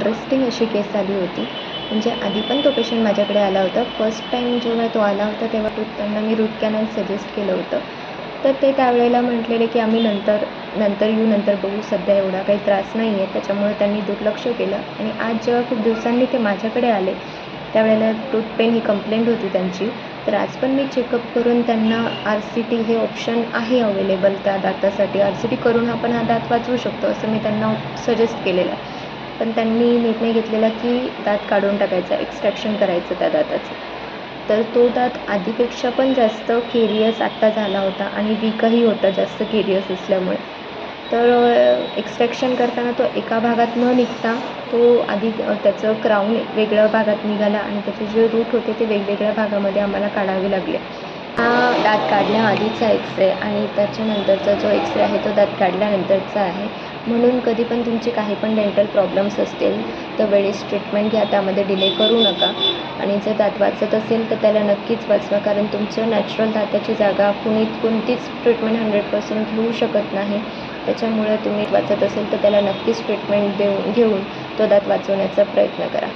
Interesting अशी केस आली होती. म्हणजे आधी पण तो पेशंट माझ्याकडे आला होता. फर्स्ट टाईम जेव्हा तो आला होता तेव्हा त्यांना मी रूट कॅनल सजेस्ट केलं होतं. तर ते त्यावेळेला म्हटलेले की आम्ही नंतर येऊ, नंतर बघू, सध्या एवढा काही त्रास नाही आहे. त्याच्यामुळे त्यांनी दुर्लक्ष केलं आणि आज जेव्हा खूप दिवसांनी ते माझ्याकडे आले त्यावेळेला टूथ पेन ही कंप्लेंट होती त्यांची. तर आज पण मी चेकअप करून त्यांना RCT हे ऑप्शन आहे अवेलेबल त्या दातासाठी. RCT करून आपण हा दात वाचवू शकतो असं मी त्यांना सजेस्ट केलेलं आहे. पण त्यांनी निर्णय घेतलेला की दात काढून टाकायचा, एक्स्ट्रॅक्शन करायचं त्या दाताचं. तर तो दात आधीपेक्षा पण जास्त केरियस आत्ता झाला होता आणि वीकही होता जास्त केरियस असल्यामुळे. तर एक्स्ट्रॅक्शन करताना तो एका भागात न निघता तो आधी त्याचं क्राऊन वेगळ्या भागात निघाला आणि त्याचे जे रूट होते ते वेगवेगळ्या भागामध्ये आम्हाला काढावे लागले. हा दात काढण्याआधीचा एक्सरे आणि त्याच्यानंतरचा जो एक्सरे आहे तो दात काढल्यानंतरचा आहे. म्हणून कधी पण तुमचे काही पण डेंटल प्रॉब्लेम्स असतील तर वेळेस ट्रीटमेंट घ्या, त्यामध्ये डिले करू नका. आणि जर दात वाचत असेल तर त्याला नक्कीच वाचवा, कारण तुमच्या नॅचरल दाताची जागा कोणतीच ट्रीटमेंट 100% घेऊ शकत नाही. त्याच्यामुळे तुम्ही वाचत असेल तर त्याला नक्कीच ट्रीटमेंट घेऊन तो दात वाचवण्याचा प्रयत्न करा.